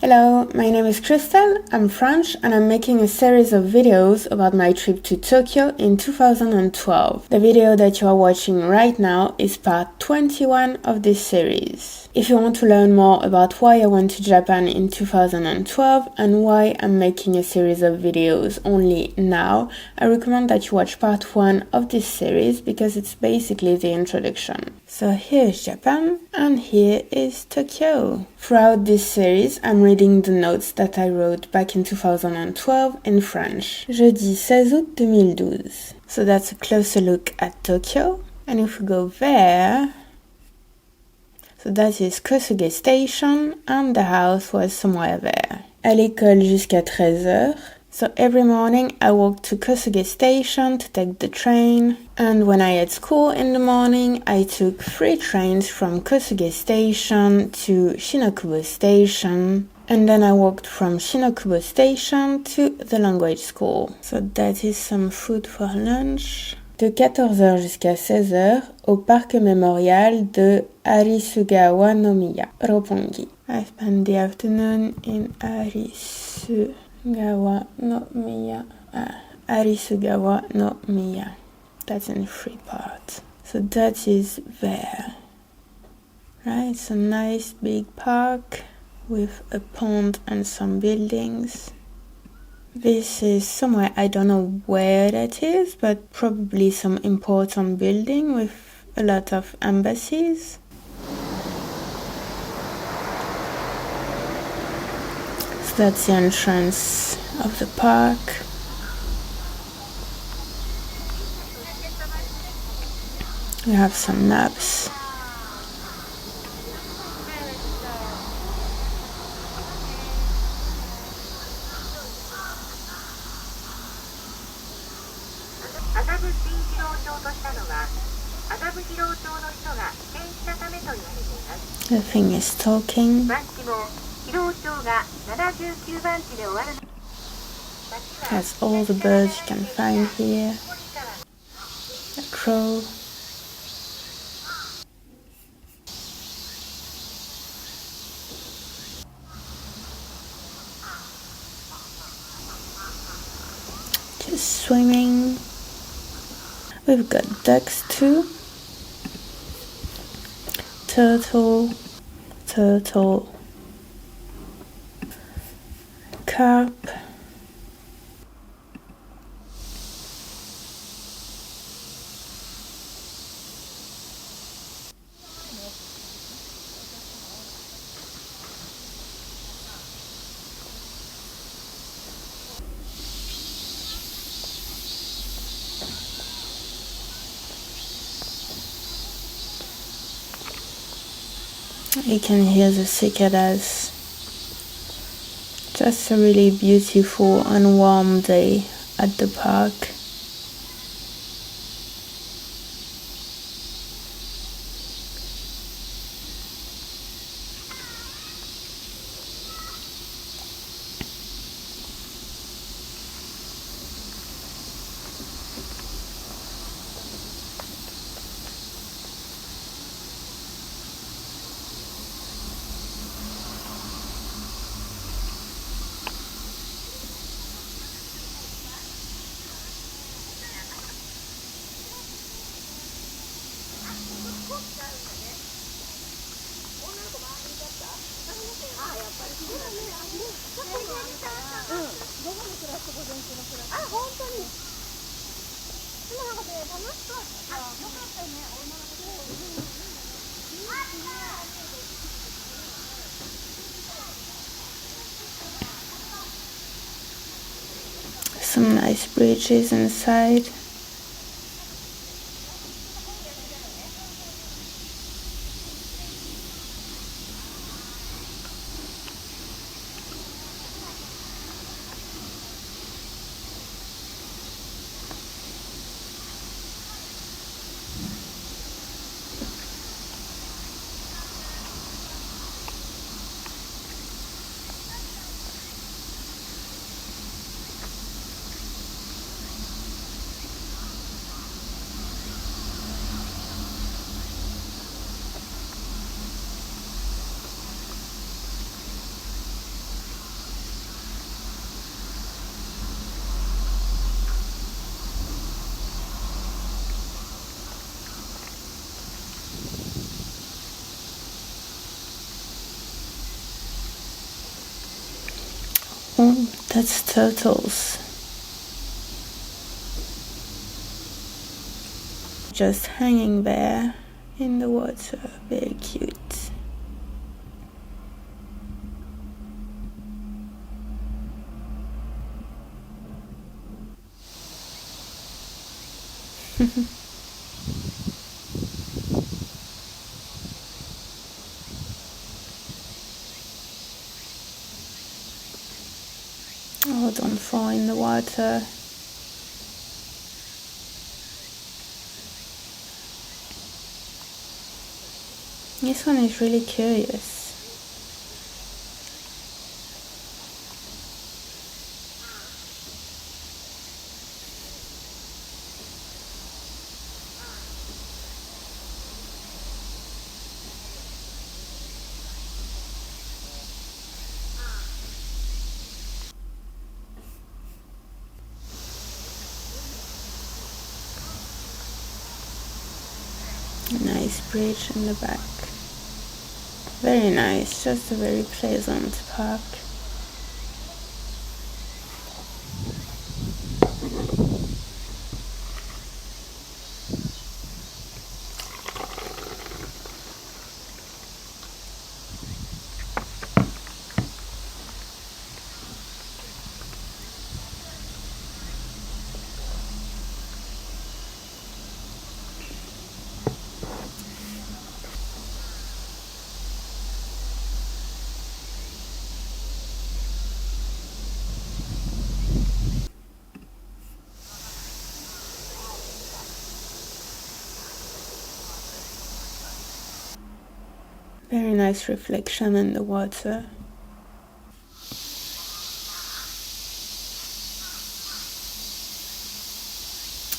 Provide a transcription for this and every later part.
Hello, my name is Christelle, I'm French and I'm making a series of videos about my trip to Tokyo in 2012. The video that you are watching right now is part 21 of this series. If you want to learn more about why I went to Japan in 2012 and why I'm making a series of videos only now, I recommend that you watch part 1 of this series because it's basically the introduction. So here is Japan and here is Tokyo. Throughout this series, I'm reading the notes that I wrote back in 2012 in French. Jeudi 16 août 2012. So that's a closer look at Tokyo. And if we go there, so that is Kosuge Station and the house was somewhere there. À l'école jusqu'à 13h. So every morning I walked to Kosuge Station to take the train. And when I had school in the morning, I took 3 trains from Kosuge Station to Shinokubo Station. And then I walked from Shinokubo Station to the language school. So that is some food for lunch. De 14h jusqu'à 16h au parc mémorial de Arisugawa no Miya, Roppongi. I spent the afternoon in Arisugawa no Miya. Arisugawa no Miya. That's in 3 parts. So that is there. Right, it's a nice big park with a pond and some buildings. This is somewhere, I don't know where that is, but probably some important building with a lot of embassies. So that's the entrance of the park. We have some maps. The thing is talking. That's all the birds you can find here. A crow. Just swimming. We've got ducks too. Turtle, carp, you can hear the cicadas. Just a really beautiful and warm day at the park. Some nice bridges inside. Oh, that's turtles. Just hanging there in the water. Very cute. Oh, don't fall in the water. This one is really curious. Nice bridge in the back. Very nice, just a very pleasant park. Very nice reflection in the water.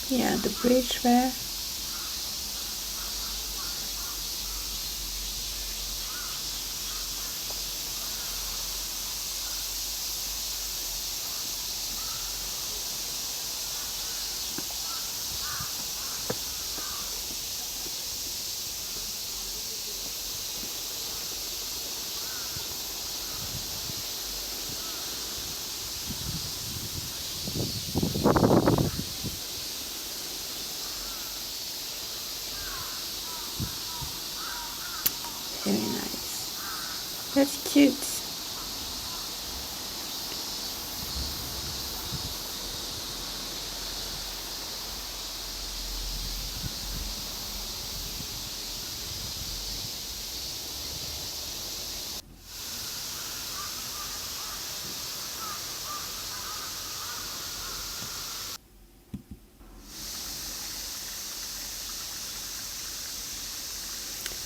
Yeah, the bridge there. Very nice. That's cute.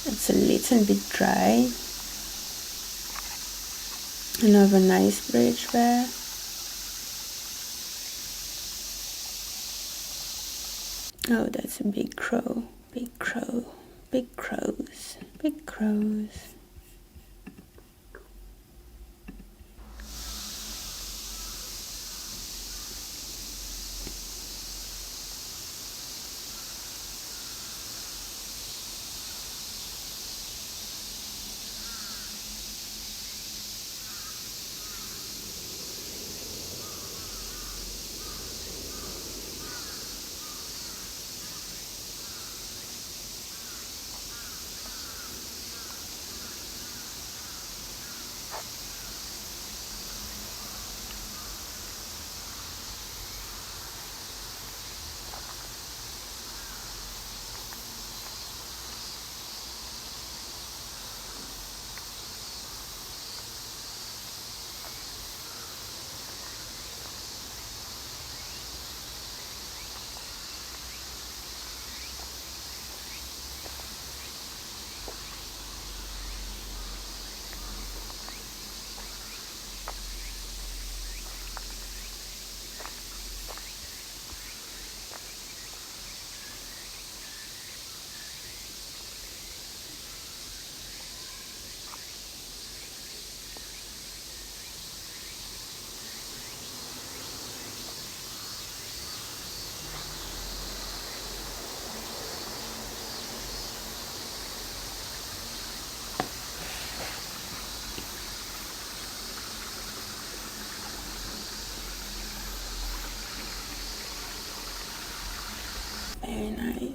It's a little bit dry. Another nice bridge there. Oh, that's a big crow. Big crow. Big crows. Big crows.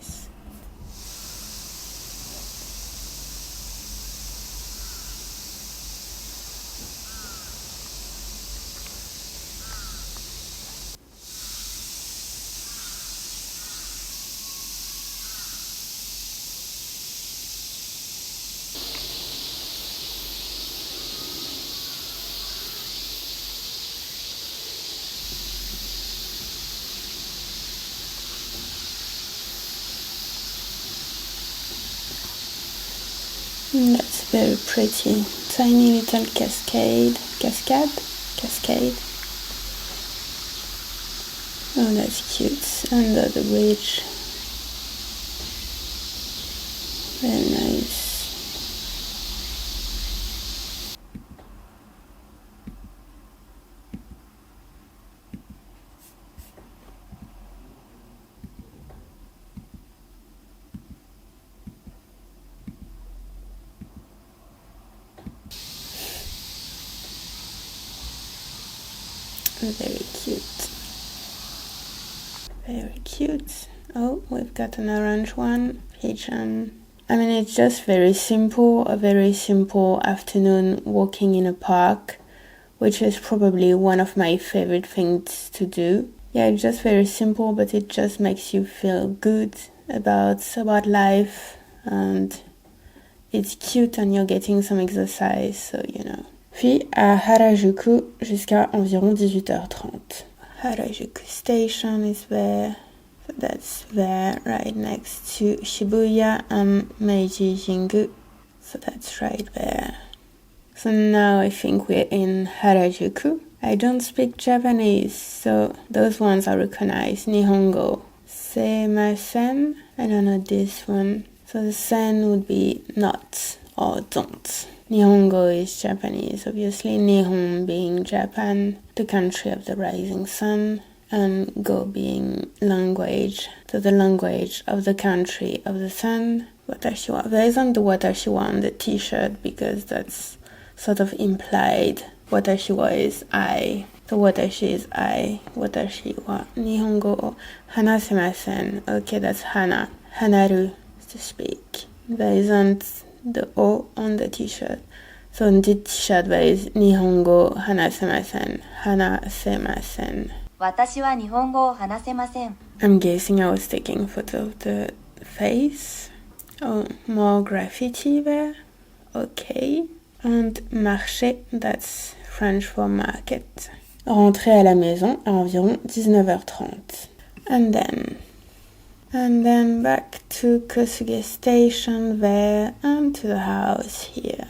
nice. That's very pretty. Tiny little cascade. Oh, that's cute. Under the bridge. Very nice. Very cute. Very cute. Oh, we've got an orange one. Pigeon. I mean, it's just very simple. A very simple afternoon walking in a park, which is probably one of my favorite things to do. Yeah, it's just very simple, but it just makes you feel good about life, and it's cute and you're getting some exercise, so you know. Puis à Harajuku jusqu'à environ 18h30. Harajuku station is there. So that's there, right next to Shibuya and Meiji Jingu. So that's right there. So now I think we're in Harajuku. I don't speak Japanese, so those ones I recognize. Nihongo. Seimasen. I don't know this one. So the sen would be not or don't. Nihongo is Japanese, obviously. Nihon being Japan, the country of the rising sun, and go being language, so the language of the country of the sun. Watashi wa. There isn't the watashi wa on the t-shirt because that's sort of implied. Watashi wa is I. So watashi is I. Watashi wa. Nihongo o hanasemasen. Okay, that's hana. Hanaru to speak. There isn't the O on the t-shirt. So on the t-shirt there is Nihongo hanasemasen. Hanasemasen. Watashi wa Nihongo o hanasemasen. I'm guessing I was taking a photo of the face. Oh, more graffiti there. Okay. And marché, that's French for market. Rentrer à la maison à environ 19h30. And then back to Kosuge Station there and to the house here.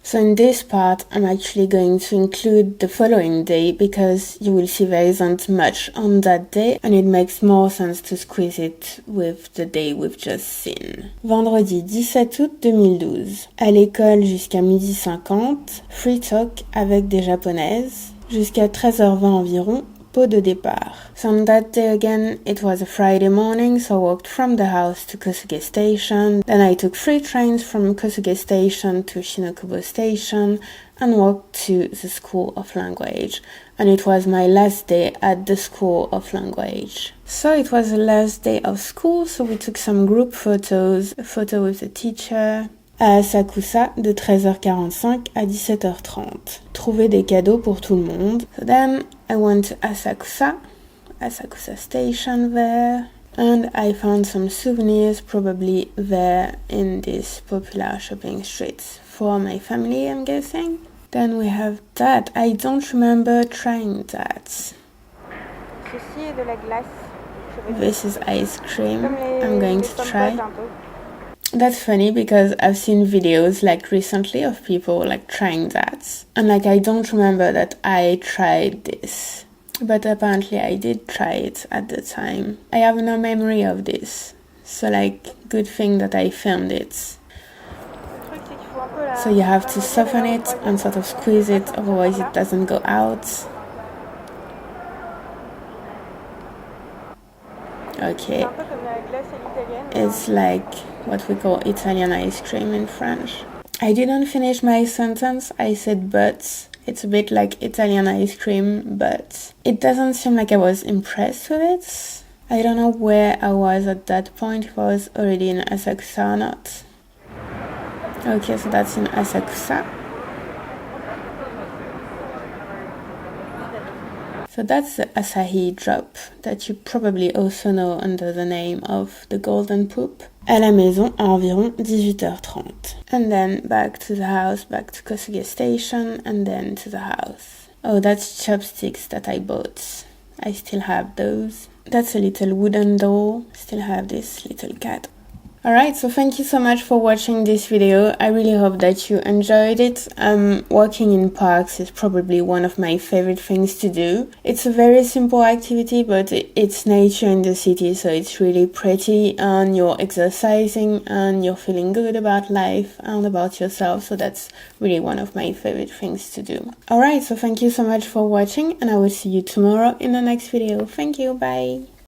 So in this part, I'm actually going to include the following day because you will see there isn't much on that day and it makes more sense to squeeze it with the day we've just seen. Vendredi 17 août 2012. À l'école jusqu'à 12h50, free talk avec des japonaises. Jusqu'à 13h20 environ, pot de départ. So on that day again, it was a Friday morning, so I walked from the house to Kosuge Station. Then I took 3 trains from Kosuge Station to Shinokubo Station and walked to the School of Language. And it was my last day at the School of Language. So it was the last day of school, so we took some group photos, a photo with the teacher. À Asakusa de 13h45 à 17h30. Trouver des cadeaux pour tout le monde. So then I went to Asakusa Station there, and I found some souvenirs probably there in this popular shopping streets for my family, I'm guessing. Then we have that. I don't remember trying that. Ceci est de la glace. This is ice cream. I'm going to try. That's funny because I've seen videos like recently of people like trying that. And like I don't remember that I tried this. But apparently I did try it at the time. I have no memory of this. So like good thing that I filmed it. So you have to soften it and sort of squeeze it, otherwise it doesn't go out. Okay. It's like what we call Italian ice cream in French. I didn't finish my sentence. I said but. It's a bit like Italian ice cream, but it doesn't seem like I was impressed with it. I don't know where I was at that point, if I was already in Asakusa or not. Okay, so that's in Asakusa. So that's the Asahi drop that you probably also know under the name of the Golden Poop. À la maison à environ 18h30. And then back to the house, back to Kosuge Station, and then to the house. Oh, that's chopsticks that I bought. I still have those. That's a little wooden doll. Still have this little cat. Alright, so thank you so much for watching this video. I really hope that you enjoyed it. Walking in parks is probably one of my favorite things to do. It's a very simple activity, but it's nature in the city, so it's really pretty, and you're exercising and you're feeling good about life and about yourself, so that's really one of my favorite things to do. Alright, so thank you so much for watching, and I will see you tomorrow in the next video. Thank you, bye!